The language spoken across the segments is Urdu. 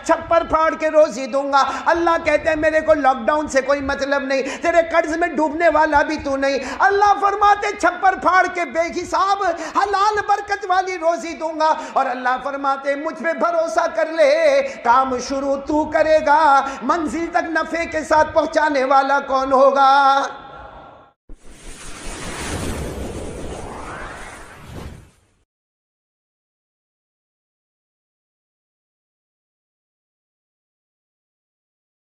چھپر پھاڑ کے روزی دوں گا۔ اللہ کہتے ہیں میرے کو لاک ڈاؤن سے کوئی مطلب نہیں، تیرے قرض میں ڈوبنے والا بھی تو نہیں۔ اللہ فرماتے چھپر پھاڑ کے بے حساب حلال برکت والی روزی دوں گا، اور اللہ فرماتے مجھ پہ بھروسہ کر لے، کام شروع تو کرے گا، منزل تک نفع کے ساتھ پہنچانے والا کون ہوگا؟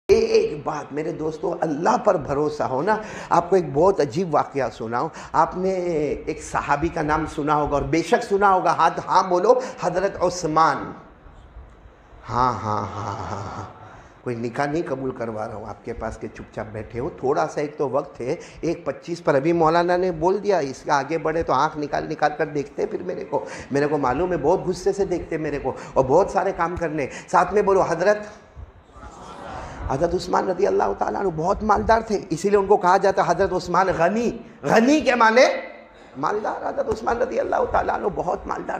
ایک بات میرے دوستو، اللہ پر بھروسہ ہونا۔ آپ کو ایک بہت عجیب واقعہ سناؤں۔ آپ نے ایک صحابی کا نام سنا ہوگا، اور بے شک سنا ہوگا، ہاں بولو، حضرت عثمان۔ ہاں کوئی نکاح نہیں قبول کروا رہا ہوں آپ کے پاس کہ چپ چاپ بیٹھے ہو، تھوڑا سا ایک تو وقت ہے، 1:25 پر ابھی مولانا نے بول دیا، اس کا آگے بڑھے تو آنکھ نکال کر دیکھتے، پھر میرے کو معلوم ہے بہت غصے سے دیکھتے میرے کو، اور بہت سارے کام کرنے۔ ساتھ میں بولو حضرت عثمان رضی اللہ تعالیٰ عنہ بہت مالدار تھے، اسی لیے ان کو کہا جاتا حضرت عثمان غنی کے معنی مالدار۔ حضرت عثمان رضی اللہ تعالیٰ عنہ بہت مالدار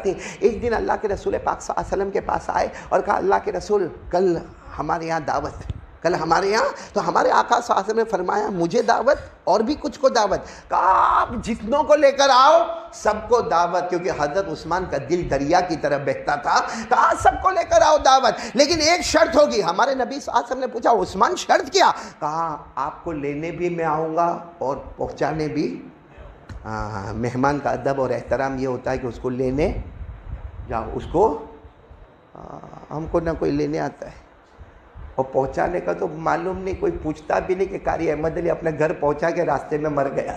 تھے۔ ایک دن اللہ کے رسول پاک صلی اللہ علیہ وسلم کے پاس آئے اور کہا اللہ کے رسول کل ہمارے یہاں دعوت، کل ہمارے یہاں، تو ہمارے آقا صلی اللہ علیہ وسلم نے فرمایا مجھے دعوت اور بھی کچھ کو دعوت؟ کہا آپ جتنوں کو لے کر آؤ سب کو دعوت، کیونکہ حضرت عثمان کا دل دریا کی طرح بہتا تھا۔ کہا سب کو لے کر آؤ دعوت، لیکن ایک شرط ہوگی۔ ہمارے نبی صلی اللہ علیہ وسلم نے پوچھا عثمان شرط کیا؟ کہا آپ کو لینے بھی میں آؤں گا اور پہنچانے بھی۔ مہمان کا ادب اور احترام یہ ہوتا ہے کہ اس کو لینے جاؤ، اس کو ہم کو نہ کوئی لینے آتا ہے، اور پہنچانے کا تو معلوم نہیں، کوئی پوچھتا بھی نہیں کہ قاری احمد علی اپنے گھر پہنچا کے راستے میں مر گیا۔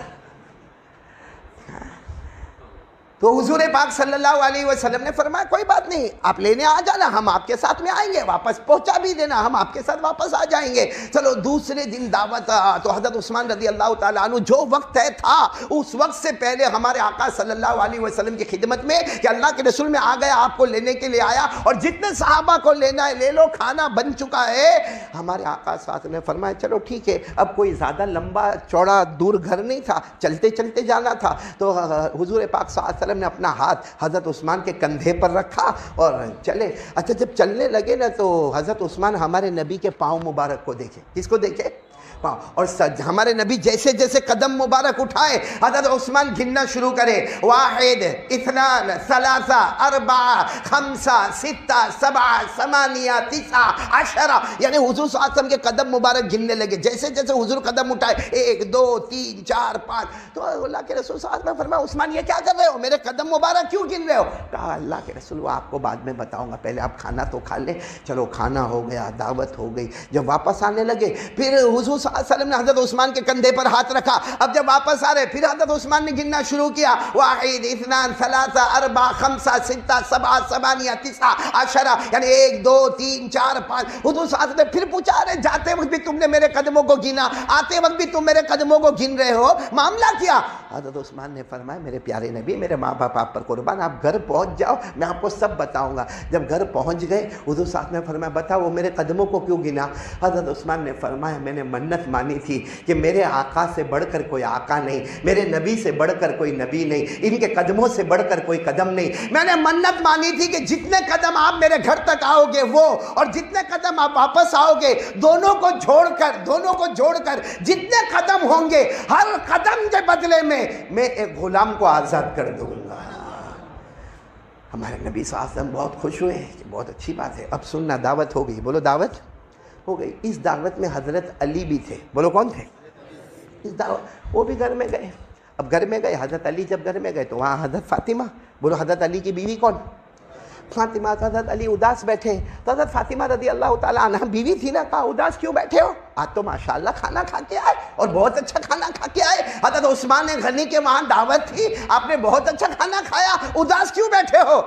تو حضور پاک صلی اللہ علیہ وسلم نے فرمایا کوئی بات نہیں، آپ لینے آ جانا، ہم آپ کے ساتھ میں آئیں گے، واپس پہنچا بھی دینا، ہم آپ کے ساتھ واپس آ جائیں گے۔ چلو دوسرے دن دعوت، تو حضرت عثمان رضی اللہ تعالیٰ عنہ جو وقت طے تھا اس وقت سے پہلے ہمارے آقا صلی اللہ علیہ وسلم کی خدمت میں کہ اللہ کے رسول میں آ گیا، آپ کو لینے کے لیے آیا، اور جتنے صحابہ کو لینا ہے لے لو، کھانا بن چکا ہے۔ ہمارے آقا صلی اللہ علیہ وسلم نے فرمایا چلو ٹھیک ہے، اب کوئی زیادہ لمبا چوڑا دور گھر نہیں تھا، چلتے چلتے جانا تھا، تو حضور پاک صلی اللہ علیہ وسلم نے اپنا ہاتھ حضرت عثمان کے کندھے پر رکھا اور چلے۔ اچھا جب چلنے لگے نا تو حضرت عثمان ہمارے نبی کے پاؤں مبارک کو دیکھے۔ کس کو دیکھے؟ اور ہمارے نبی جیسے جیسے قدم مبارک اٹھائے حضرت عثمان گننا شروع کرے، 1 2 3 4 5 6 7 8 9 10 یعنی حضور صلی اللہ علیہ وسلم کے قدم مبارک گننے لگے، جیسے جیسے حضور قدم اٹھائے 1 2 3 4 5۔ تو اللہ کے رسول صلی اللہ علیہ وسلم فرمایا عثمان یہ کیا کر رہے ہو، میرے قدم مبارک کیوں گن رہے ہو؟ کہا اللہ کے رسول وہ آپ کو بعد میں بتاؤں گا، پہلے آپ کھانا تو کھا لیں۔ چلو کھانا ہو گیا، دعوت ہو گئی، جب واپس آنے لگے پھر حضور صلی اللہ علیہ وسلم نے حضرت عثمان کے کندھے پر ہاتھ رکھا۔ اب جب واپس آ رہے پھر حضرت عثمان نے گننا شروع کیا، 1 2 3 4 5 6 7 8 9 10 یعنی 1 2 3 4 5۔ حضور صلی اللہ علیہ وسلم نے پھر پوچھا ارے جاتے وقت بھی تم نے میرے قدموں کو گنا، آتے وقت بھی تم میرے قدموں کو گن رہے ہو، معاملہ کیا؟ حضرت عثمان نے فرمایا میرے پیارے نبی، میرے ماں باپ آپ پر قربان، آپ گھر پہنچ جاؤ، میں آپ کو سب بتاؤں گا۔ جب گھر پہنچ گئے حضور صلی اللہ علیہ وسلم نے فرمایا بتاؤ وہ میرے قدموں کو کیوں گنا؟ حضرت عثمان نے فرمایا میں نے منت مانی تھی کہ میرے آقا سے بڑھ کر کوئی آقا نہیں، میرے نبی سے بڑھ کر کوئی نبی نہیں، ان کے قدموں سے بڑھ کر کوئی قدم نہیں۔ میں نے منت مانی تھی کہ جتنے قدم آپ میرے گھر تک آؤ گے وہ، اور جتنے قدم آپ واپس آؤ گے، دونوں کو جوڑ کر جتنے قدم ہوں گے ہر قدم کے بدلے میں ایک غلام کو آزاد کر دوں گا۔ ہمارے نبی صلی اللہ علیہ وسلم بہت خوش ہوئے کہ بہت اچھی بات ہے، اب سننا دعوت ہو گئی، بولو دعوت ہو گئی۔ اس دعوت میں حضرت علی بھی تھے، بولو کون تھے؟ اس دعوت وہ بھی گھر میں گئے۔ اب گھر میں گئے حضرت علی جب گھر میں گئے تو وہاں حضرت فاطمہ، بولو حضرت علی کی بیوی کون؟ فاطمہ۔ حضرت علی اداس بیٹھے، تو حضرت فاطمہ رضی اللہ تعالیٰ عنہ بیوی تھی نا، کہا اداس کیوں بیٹھے ہو؟ آج تو ماشاءاللہ کھانا کھا کے آئے اور بہت اچھا کھانا کھا کے آئے، حضرت عثمان غنی کے وہاں دعوت تھی، آپ نے بہت اچھا کھانا کھایا، اداس کیوں بیٹھے ہو؟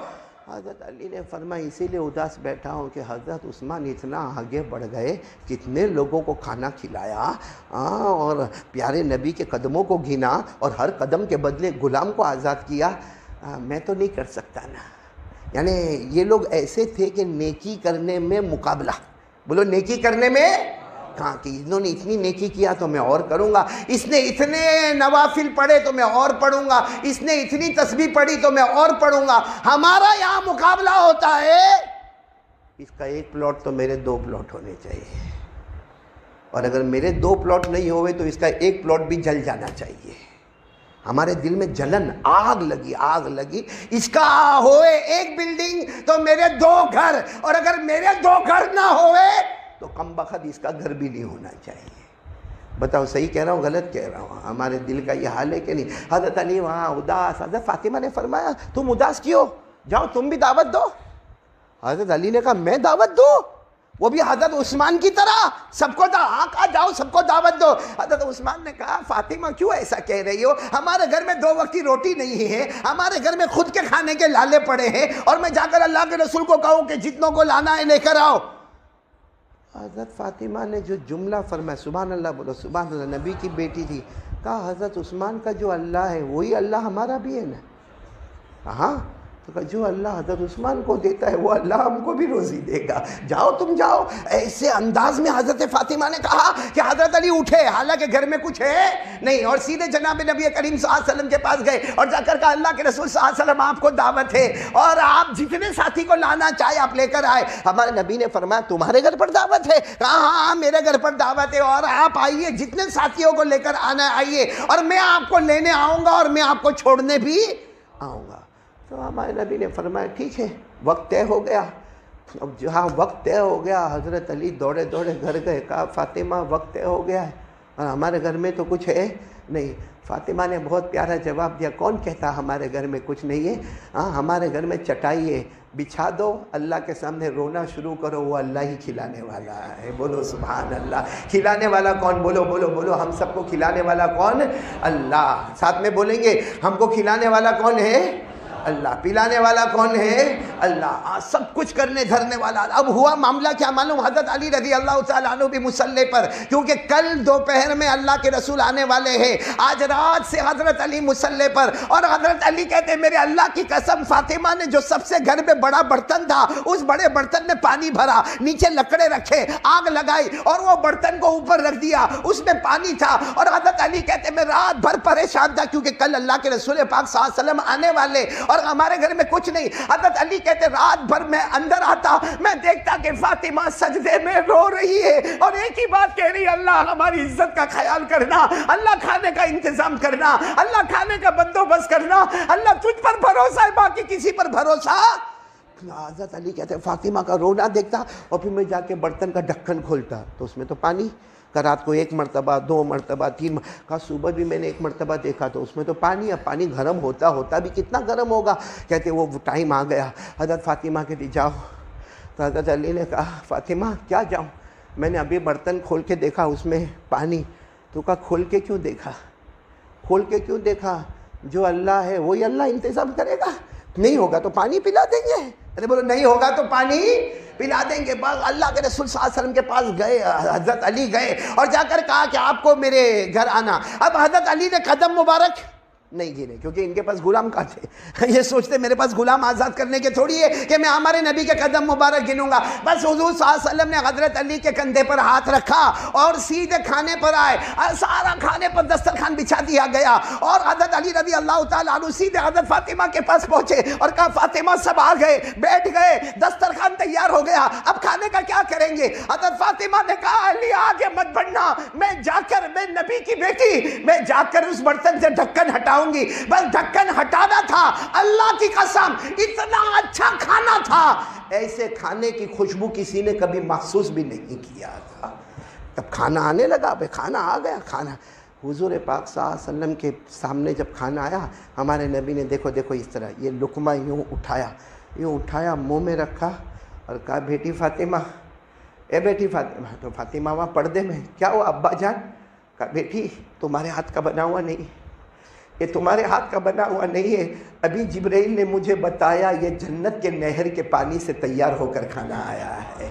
حضرت علی نے فرمایا اسی لیے اداس بیٹھا ہوں کہ حضرت عثمان اتنا آگے بڑھ گئے، کتنے لوگوں کو کھانا کھلایا اور پیارے نبی کے قدموں کو گنا اور ہر قدم کے بدلے غلام کو آزاد کیا، میں تو نہیں کر سکتا نا۔ یعنی یہ لوگ ایسے تھے کہ نیکی کرنے میں مقابلہ، بولو نیکی کرنے میں، کہاں کہ انہوں نے اتنی نیکی کیا تو میں اور کروں گا، اس نے اتنے نوافل پڑھے تو میں اور پڑھوں گا، اس نے اتنی تسبیح پڑھی تو میں اور پڑھوں گا۔ ہمارا یہاں مقابلہ ہوتا ہے اس کا 1 پلاٹ تو میرے 2 پلاٹ ہونے چاہیے، اور اگر میرے 2 پلاٹ نہیں ہوئے تو اس کا 1 پلاٹ بھی جل جانا چاہیے۔ ہمارے دل میں جلن، آگ لگی، اس کا ہوئے 1 بلڈنگ تو میرے 2 گھر، اور اگر میرے 2 گھر نہ ہوئے تو کم بخت اس کا گھر بھی نہیں ہونا چاہیے۔ بتاؤ صحیح کہہ رہا ہوں غلط کہہ رہا ہوں؟ ہمارے دل کا یہ حال ہے کہ نہیں؟ حضرت علی وہاں اداس، حضرت فاطمہ نے فرمایا تم اداس کیوں، جاؤ تم بھی دعوت دو۔ حضرت علی نے کہا میں دعوت دوں؟ وہ بھی حضرت عثمان کی طرح سب کو کہا جاؤ سب کو دعوت دو۔ حضرت عثمان نے کہا فاطمہ کیوں ایسا کہہ رہی ہو، ہمارے گھر میں 2 وقت کی روٹی نہیں ہے، ہمارے گھر میں خود کے کھانے کے لالے پڑے ہیں، اور میں جا کر اللہ کے رسول کو کہوں کہ جتنوں کو لانا ہے لے کر آؤ۔ حضرت فاطمہ نے جو جملہ فرمایا، سبحان اللہ بولو سبحان اللہ، نبی کی بیٹی تھی، کہا حضرت عثمان کا جو اللہ ہے وہی اللہ ہمارا بھی ہے نا؟ ہاں، تو کہا جو اللہ حضرت عثمان کو دیتا ہے وہ اللہ ہم کو بھی روزی دے گا، جاؤ تم جاؤ۔ ایسے انداز میں حضرت فاطمہ نے کہا کہ حضرت علی اٹھے، حالانکہ گھر میں کچھ ہے نہیں، اور سیدھے جناب نبی کریم صلی اللہ علیہ وسلم کے پاس گئے اور جا کر کہا اللہ کے رسول صلی اللہ علیہ وسلم آپ کو دعوت ہے، اور آپ جتنے ساتھی کو لانا چاہے آپ لے کر آئے۔ ہمارے نبی نے فرمایا تمہارے گھر پر دعوت ہے؟ کہا ہاں میرے گھر پر دعوت ہے، اور آپ آئیے، جتنے ساتھیوں کو لے کر آنا آئیے، اور میں آپ کو لینے آؤں گا اور میں آپ کو چھوڑنے بھی آؤں گا۔ تو ہمارے نبی نے فرمایا ٹھیک ہے، وقت طے ہو گیا۔ اب جہاں وقت طے ہو گیا حضرت علی دوڑے گھر گئے، کہا فاطمہ وقت طے ہو گیا ہے اور ہمارے گھر میں تو کچھ ہے نہیں۔ فاطمہ نے بہت پیارا جواب دیا، کون کہتا ہمارے گھر میں کچھ نہیں ہے؟ ہاں ہمارے گھر میں چٹائی ہے، بچھا دو، اللہ کے سامنے رونا شروع کرو، وہ اللہ ہی کھلانے والا ہے۔ بولو سبحان اللہ۔ کھلانے والا کون؟ بولو بولو بولو، ہم سب کو کھلانے والا کون؟ اللہ۔ ساتھ میں بولیں گے، ہم کو کھلانے والا کون ہے؟ اللہ۔ پلانے والا کون ہے؟ اللہ۔ سب کچھ کرنے دھرنے والا۔ اب ہوا معاملہ کیا معلوم؟ حضرت علی رضی اللہ تعالیٰ عنہ بھی مصلی پر، کیونکہ کل دوپہر میں اللہ کے رسول آنے والے ہیں، آج رات سے حضرت علی مصلی پر، اور حضرت علی کہتے ہیں میرے اللہ کی قسم، فاطمہ نے جو سب سے گھر میں بڑا برتن تھا اس بڑے برتن میں پانی بھرا، نیچے لکڑے رکھے، آگ لگائی اور وہ برتن کو اوپر رکھ دیا، اس میں پانی تھا، اور حضرت علی کہتے ہیں میں رات بھر پریشان تھا کیونکہ کل اللہ کے رسول پاک صلی اللہ علیہ وسلم آنے والے اور ہمارے گھر میں کچھ نہیں۔ حضرت علی کہتے رات بھر میں اندر آتا، میں دیکھتا کہ فاطمہ سجدے میں رو رہی ہے اور ایک ہی بات کہہ رہی ہے، اللہ ہماری عزت کا خیال کرنا، اللہ کھانے کا انتظام کرنا، اللہ کھانے کا بندوبست کرنا، اللہ تجھ پر بھروسہ ہے، باقی کسی پر بھروسہ۔ حضرت علی کہتے ہیں فاطمہ کا رونا دیکھتا اور پھر میں جا کے برتن کا ڈھکن کھولتا تو اس میں تو پانی، کہ رات کو 1 مرتبہ 2 مرتبہ 3 کہا صبح بھی میں نے 1 مرتبہ دیکھا تو اس میں تو پانی ہے، پانی گرم ہوتا بھی کتنا گرم ہوگا۔ کہتے وہ ٹائم آ گیا، حضرت فاطمہ کہتی جاؤ، تو حضرت علی نے کہا فاطمہ کیا جاؤں، میں نے ابھی برتن کھول کے دیکھا اس میں پانی، تو کہا کھول کے کیوں دیکھا، کھول کے کیوں دیکھا، جو اللہ ہے وہی اللہ انتظام کرے گا، نہیں ہوگا تو پانی پلا دیں گے۔ ارے بولو نہیں ہوگا تو پانی پلا دیں گے۔ اللہ کے رسول صلی اللہ علیہ وسلم کے پاس گئے، حضرت علی گئے اور جا کر کہا کہ آپ کو میرے گھر آنا۔ اب حضرت علی نے قدم مبارک نہیں گنے کیونکہ ان کے پاس غلام کا تھے، یہ سوچتے میرے پاس غلام آزاد کرنے کے تھوڑی ہے کہ میں ہمارے نبی کے قدم مبارک گنوں گا۔ بس حضور صلی اللہ علیہ وسلم نے حضرت علی کے کندھے پر ہاتھ رکھا اور سیدھے کھانے پر آئے، سارا کھانے پر دسترخوان بچھا دیا گیا اور حضرت علی رضی اللہ تعالیٰ عنہ سیدھے حضرت فاطمہ کے پاس پہنچے اور کہا فاطمہ سب آ گئے، بیٹھ گئے، دسترخوان تیار ہو گیا، اب کھانے کا کیا کریں گے؟ حضرت فاطمہ نے کہا علی آگے مت بڑھنا، میں جا کر، میں نبی کی بیٹی، میں جا کر اس برتن سے ڈھکن ہٹاؤں گی، بس ڈھکن ہٹانا تھا۔ اللہ کی قسم اتنا اچھا کھانا تھا، ایسے کھانے کی خوشبو کسی نے کبھی محسوس بھی نہیں کیا تھا۔ تب کھانا آنے لگا، بھئی کھانا آ گیا۔ کھانا حضور پاک صلی اللہ علیہ وسلم کے سامنے جب کھانا آیا، ہمارے نبی نے دیکھو اس طرح یہ لقمہ یوں اٹھایا منہ میں رکھا اور کہا بیٹی فاطمہ، اے بیٹی فاطمہ، تو فاطمہ وہاں پردے میں، کیا ہوا ابا جان؟ کہا بیٹی تمہارے ہاتھ کا بنا ہوا نہیں، یہ تمہارے ہاتھ کا بنا ہوا نہیں ہے، ابھی جبرائیل نے مجھے بتایا یہ جنت کے نہر کے پانی سے تیار ہو کر کھانا آیا ہے،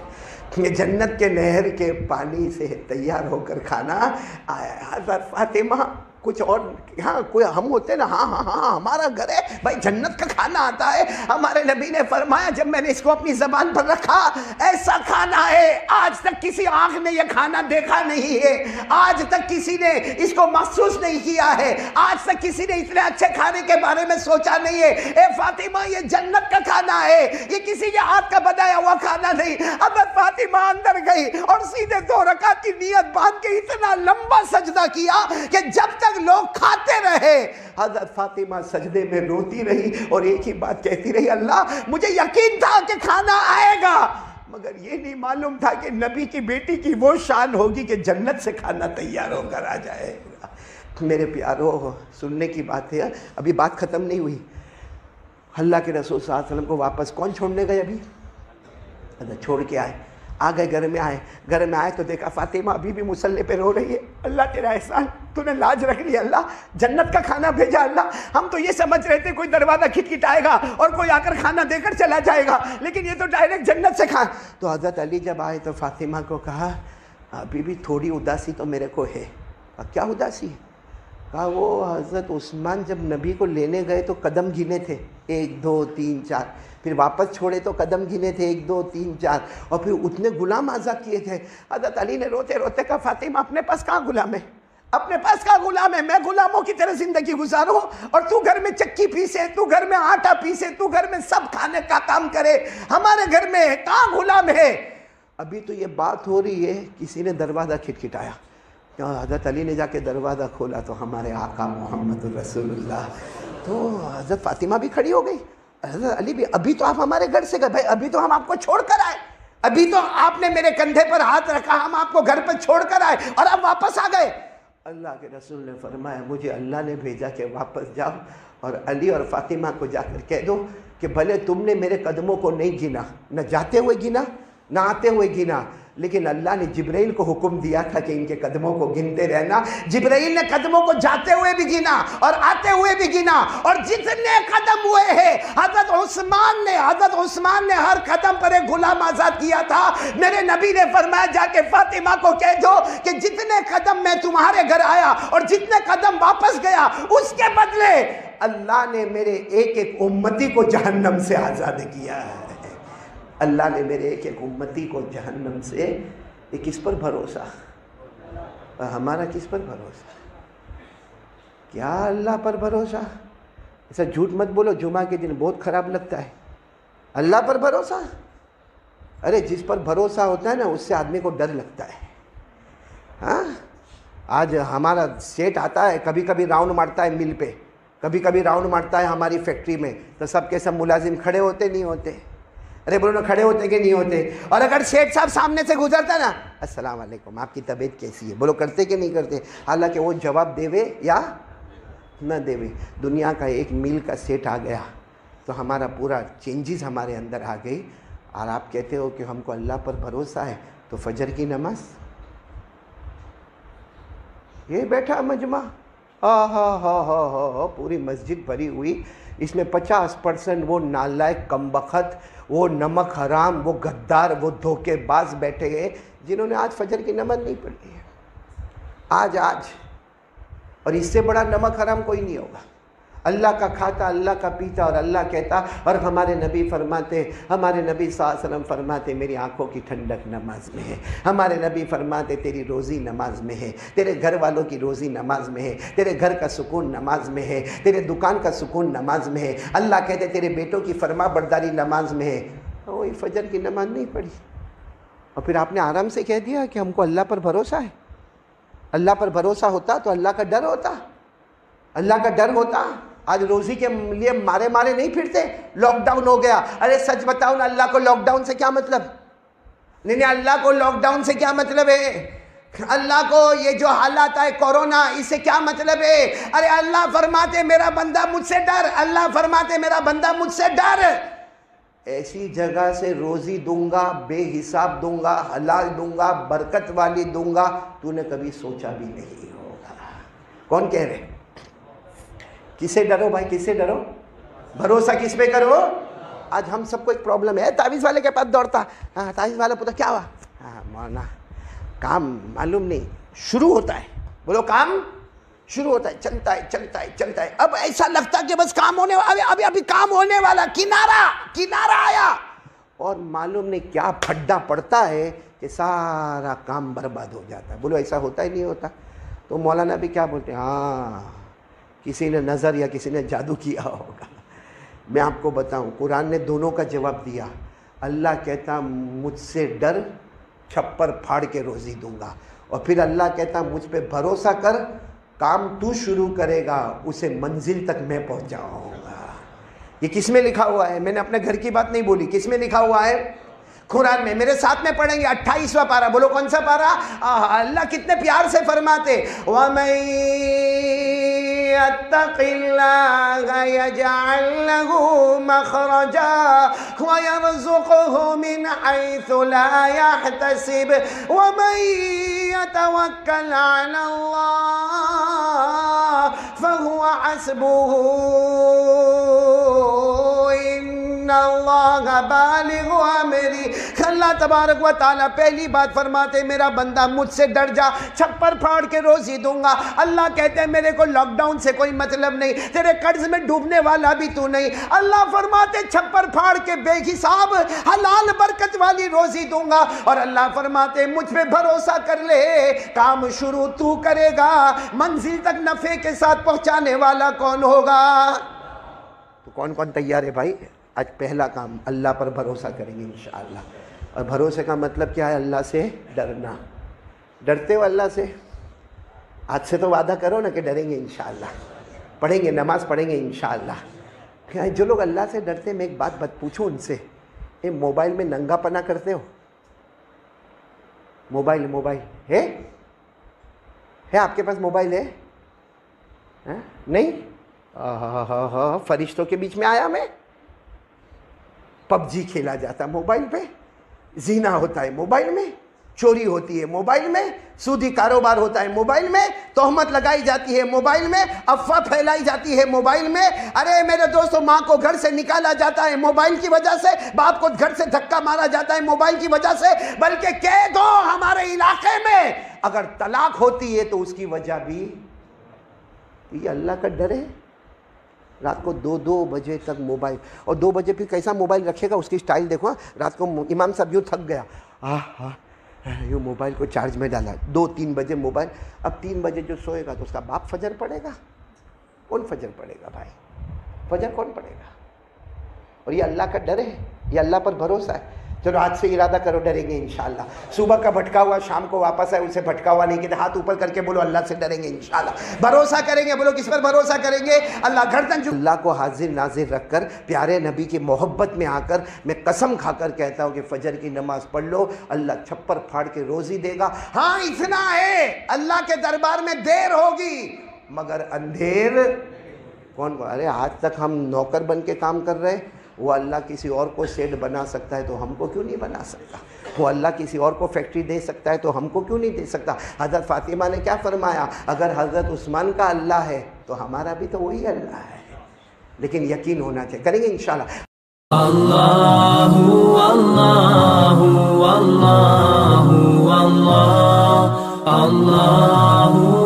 یہ جنت کے نہر کے پانی سے تیار ہو کر کھانا آیا ہے۔ حضرت فاطمہ کچھ اور، ہاں کوئی ہم ہوتے نا، ہاں ہمارا گھر ہے بھائی، جنت کا کھانا آتا ہے۔ ہمارے نبی نے فرمایا جب میں نے اس کو اپنی زبان پر رکھا، ایسا کھانا ہے آج آج تک کسی آنکھ نے یہ کھانا دیکھا نہیں ہے، آج تک کسی نے اس کو محسوس نہیں کیا ہے، آج تک کسی نے اتنے اچھے کھانے کے بارے میں سوچا نہیں ہے۔ اے فاطمہ یہ جنت کا کھانا ہے، یہ کسی کے ہاتھ کا بنایا ہوا کھانا نہیں۔ حضرت فاطمہ اندر گئی اور سیدھے 2 رکعت کی نیت باندھ کے اتنا لمبا سجدہ کیا کہ جب تک لوگ کھاتے رہے حضرت فاطمہ سجدے میں روتی رہی اور ایک ہی بات کہتی رہی، اللہ مجھے یقین تھا کہ کھانا آئے گا، مگر یہ نہیں معلوم تھا کہ نبی کی بیٹی کی وہ شان ہوگی کہ جنت سے کھانا تیار ہو کر آ جائے گا۔ میرے پیارو، سننے کی بات ہے، ابھی بات ختم نہیں ہوئی۔ اللہ کے رسول صلی اللہ علیہ وسلم کو واپس کون چھوڑنے گئے؟ ابھی حضرت چھوڑ کے آ گئے، گھر میں آئے تو دیکھا فاطمہ ابھی بھی مصلی پہ رو رہی ہے۔ اللہ تیرا احسان، تو نے لاج رکھ لی، اللہ جنت کا کھانا بھیجا۔ اللہ ہم تو یہ سمجھ رہے تھے کوئی دروازہ کھٹکھٹائے گا اور کوئی آ کر کھانا دے کر چلا جائے گا، لیکن یہ تو ڈائریکٹ جنت سے کھا۔ تو حضرت علی جب آئے تو فاطمہ کو کہا ابھی بھی تھوڑی اداسی تو میرے کو ہے۔ کیا اداسی ہے؟ کہا وہ حضرت عثمان جب نبی کو لینے گئے تو قدم گنے تھے 1 2 3 4، پھر واپس چھوڑے تو قدم گنے تھے 1 2 3 4، اور پھر اتنے غلام آزاد کیے تھے۔ حضرت علی نے روتے روتے کہا فاطمہ اپنے پاس کہاں غلام ہے، اپنے پاس کہاں غلام ہے؟ میں غلاموں کی طرح زندگی گزاروں اور تو گھر میں چکی پیسے، تو گھر میں آٹا پیسے، تو گھر میں سب کھانے کا کام کرے، ہمارے گھر میں کہاں غلام ہے؟ ابھی تو یہ بات ہو رہی ہے، کسی نے دروازہ کھٹکھٹایا، حضرت علی نے جا کے دروازہ کھولا تو ہمارے آقا محمد رسول اللہ، تو حضرت فاطمہ بھی کھڑی ہو گئی، حضرت علی بھی، ابھی تو آپ ہمارے گھر سے گئے، بھائی ابھی تو ہم آپ کو چھوڑ کر آئے، ابھی تو آپ نے میرے کندھے پر ہاتھ رکھا، ہم آپ کو گھر پر چھوڑ کر آئے اور اب واپس آ گئے۔ اللہ کے رسول نے فرمایا مجھے اللہ نے بھیجا کہ واپس جاؤ اور علی اور فاطمہ کو جا کر کہہ دو کہ بھلے تم نے میرے قدموں کو نہیں گنا، نہ جاتے ہوئے گنا نہ آتے ہوئے گنا، لیکن اللہ نے جبرائیل کو حکم دیا تھا کہ ان کے قدموں کو گنتے رہنا۔ جبرائیل نے قدموں کو جاتے ہوئے بھی گنا اور آتے ہوئے بھی گنا، اور جتنے قدم ہوئے ہیں حضرت عثمان نے ہر قدم پر ایک غلام آزاد کیا تھا۔ میرے نبی نے فرمایا جا کے فاطمہ کو کہہ دو کہ جتنے قدم میں تمہارے گھر آیا اور جتنے قدم واپس گیا، اس کے بدلے اللہ نے میرے ایک ایک امتی کو جہنم سے آزاد کیا ہے۔ اللہ نے میرے ایک ایک امتی کو جہنم سے، یہ کس پر بھروسہ؟ ہمارا کس پر بھروسہ؟ کیا اللہ پر بھروسہ؟ ایسا جھوٹ مت بولو، جمعہ کے دن بہت خراب لگتا ہے۔ اللہ پر بھروسہ؟ ارے جس پر بھروسہ ہوتا ہے نا اس سے آدمی کو ڈر لگتا ہے۔ ہاں آج ہمارا سیٹ آتا ہے، کبھی کبھی راؤنڈ مارتا ہے مل پہ، کبھی کبھی راؤنڈ مارتا ہے ہماری فیکٹری میں، تو سب کے سب ملازم کھڑے ہوتے نہیں ہوتے؟ ارے بولو نا، کھڑے ہوتے کہ نہیں ہوتے؟ اور اگر شیخ صاحب سامنے سے گزرتا نا، السلام علیکم، آپ کی طبیعت کیسی ہے، بولو کرتے کہ نہیں کرتے؟ حالانکہ وہ جواب دے یا نہ دے۔ دنیا کا ایک میل کا سیٹ آ گیا تو ہمارا پورا چینجز ہمارے اندر آ گئی، اور آپ کہتے ہو کہ ہم کو اللہ پر بھروسہ ہے، تو فجر کی نماز یہ بیٹھا مجمع، پوری مسجد بھری ہوئی، اس میں 50% وہ نالائق کمبخت، وہ نمک حرام، وہ غدار، وہ دھوکے باز بیٹھے ہیں جنہوں نے آج فجر کی نماز نہیں پڑھی ہے۔ آج اور اس سے بڑا نمک حرام کوئی نہیں ہوگا۔ اللہ کا کھاتا، اللہ کا پیتا، اور اللہ کہتا، اور ہمارے نبی فرماتے، ہمارے نبی صلی اللہ علیہ وسلم فرماتے میری آنکھوں کی ٹھنڈک نماز میں ہے۔ ہمارے نبی فرماتے تیری روزی نماز میں ہے، تیرے گھر والوں کی روزی نماز میں ہے، تیرے گھر کا سکون نماز میں ہے، تیرے دکان کا سکون نماز میں ہے۔ اللہ کہتے تیرے بیٹوں کی فرما برداری نماز میں ہے۔ وہی فجر کی نماز نہیں پڑھی، اور پھر آپ نے آرام سے کہہ دیا کہ ہم کو اللہ پر بھروسہ ہے۔ اللہ پر بھروسہ ہوتا تو اللہ کا ڈر ہوتا، اللہ کا ڈر ہوتا۔ آج روزی کے لیے مارے نہیں پھرتے، لاک ڈاؤن ہو گیا۔ ارے سچ بتاؤ نا، اللہ کو لاک ڈاؤن سے کیا مطلب؟ نہیں، اللہ کو لاک ڈاؤن سے کیا مطلب ہے؟ اللہ کو یہ جو حالات آئے کورونا، اس سے کیا مطلب ہے؟ ارے اللہ فرماتے میرا بندہ مجھ سے ڈر، اللہ فرماتے میرا بندہ مجھ سے ڈر۔ ایسی جگہ سے روزی دوں گا، بے حساب دوں گا، حلال دوں گا، برکت والی دوں گا، تو نے کبھی سوچا بھی نہیں ہوگا۔ کون کہہ رہے؟ کس سے ڈرو بھائی، کس سے ڈرو؟ بھروسہ کس پہ کرو؟ آج ہم سب کو ایک پرابلم ہے، تعویذ والے کے پاس دوڑتا، ہاں تعویذ والا پوچھتا کیا ہوا؟ ہاں مولانا کام معلوم نہیں، شروع ہوتا ہے، بولو کام شروع ہوتا ہے، چلتا ہے، اب ایسا لگتا کہ بس کام ہونے والا، ابھی کام ہونے والا، کنارہ آیا، اور معلوم نہیں کیا پھڈا پڑتا ہے کہ سارا کام برباد ہو جاتا ہے. بولو ایسا ہوتا ہی نہیں ہوتا؟ تو مولانا بھی کیا بولتے ہیں، ہاں کسی نے نظر یا کسی نے جادو کیا ہوگا. میں آپ کو بتاؤں، قرآن نے دونوں کا جواب دیا. اللہ کہتا مجھ سے ڈر، چھپر پھاڑ کے روزی دوں گا. اور پھر اللہ کہتا مجھ پہ بھروسہ کر، کام تو شروع کرے گا اسے منزل تک میں پہنچاؤں گا. یہ کس میں لکھا ہوا ہے؟ میں نے اپنے گھر کی بات نہیں بولی. کس میں لکھا ہوا ہے؟ قرآن میں. میرے ساتھ میں پڑھیں گے 28واں پارہ. بولو کون سا پارہ؟ اللہ کتنے پیار سے فرماتے وَمَن يَتَّقِ اللَّهَ يَجْعَل لَّهُ مَخْرَجًا وَيَرْزُقْهُ مِنْ حَيْثُ لَا يَحْتَسِبُ وَمَن يَتَوَكَّلْ عَلَى اللَّهِ فَهُوَ حَسْبُهُ إِنَّ اللَّهَ بَالِغُ أَمْرِهِ. اللہ تبارک و تعالیٰ پہلی بات فرماتے میرا بندہ مجھ سے ڈر جا، چھپر پھاڑ کے روزی دوں گا. اللہ کہتے ہیں میرے کو لاک ڈاؤن سے کوئی مطلب نہیں، تیرے قرض میں ڈوبنے والا بھی تو نہیں. اللہ فرماتے چھپر پھاڑ کے بے حساب حلال برکت والی روزی دوں گا. اور اللہ فرماتے مجھ پہ بھروسہ کر لے، کام شروع تو کرے گا، منزل تک نفع کے ساتھ پہنچانے والا کون ہوگا؟ تو کون کون تیار ہے بھائی؟ آج پہلا کام اللہ پر بھروسہ کریں گے انشاءاللہ. اور بھروسے کا مطلب کیا ہے؟ اللہ سے ڈرنا. ڈرتے ہو اللہ سے؟ آج سے تو وعدہ کرو نا کہ ڈریں گے انشاءاللہ، پڑھیں گے، نماز پڑھیں گے انشاءاللہ. جو لوگ اللہ سے ڈرتے ہیں، میں ایک بات پوچھوں ان سے، یہ موبائل میں ننگا پنا کرتے ہو؟ موبائل ہے آپ کے پاس؟ موبائل ہے نہیں؟ فرشتوں کے بیچ میں آیا میں. پب جی کھیلا جاتا ہے موبائل پہ، زنا ہوتا ہے موبائل میں، چوری ہوتی ہے موبائل میں، سودی کاروبار ہوتا ہے موبائل میں، تہمت لگائی جاتی ہے موبائل میں، افواہ پھیلائی جاتی ہے موبائل میں. ارے میرے دوستو، ماں کو گھر سے نکالا جاتا ہے موبائل کی وجہ سے، باپ کو گھر سے دھکا مارا جاتا ہے موبائل کی وجہ سے. بلکہ کہہ دو ہمارے علاقے میں اگر طلاق ہوتی ہے تو اس کی وجہ بھی یہ اللہ کا ڈر ہے. رات کو 2 بجے تک موبائل، اور 2 بجے پھر کیسا موبائل رکھے گا، اس کی سٹائل دیکھو. رات کو امام صاحب یوں تھک گیا، یوں موبائل کو چارج میں ڈالا، 2-3 بجے موبائل. اب 3 بجے جو سوئے گا تو اس کا باپ فجر پڑے گا. کون فجر پڑے گا بھائی؟ فجر کون پڑے گا؟ اور یہ اللہ کا ڈر ہے، یہ اللہ پر بھروسہ ہے. چلو آج سے ارادہ کرو ڈریں گے انشاءاللہ. صبح کا بھٹکا ہوا شام کو واپس آئے، اسے بھٹکا ہوا نہیں کہتے. ہاتھ اوپر کر کے بولو اللہ سے ڈریں گے انشاءاللہ. بھروسہ کریں گے. بولو کس پر بھروسہ کریں گے؟ اللہ. گردن جو اللہ کو حاضر ناظر رکھ کر، پیارے نبی کی محبت میں آ کر میں قسم کھا کر کہتا ہوں کہ فجر کی نماز پڑھ لو، اللہ چھپر پھاڑ کے روزی دے گا. ہاں اتنا ہے، اللہ کے دربار میں دیر ہوگی مگر اندھیر کون؟ ارے آج تک ہم نوکر بن کے کام کر رہے، وہ اللہ کسی اور کو سیٹ بنا سکتا ہے تو ہم کو کیوں نہیں بنا سکتا؟ وہ اللہ کسی اور کو فیکٹری دے سکتا ہے تو ہم کو کیوں نہیں دے سکتا؟ حضرت فاطمہ نے کیا فرمایا؟ اگر حضرت عثمان کا اللہ ہے تو ہمارا بھی تو وہی اللہ ہے. لیکن یقین ہونا چاہیے. کریں گے انشاءاللہ. اللہ اللہ اللہ اللہ اللہ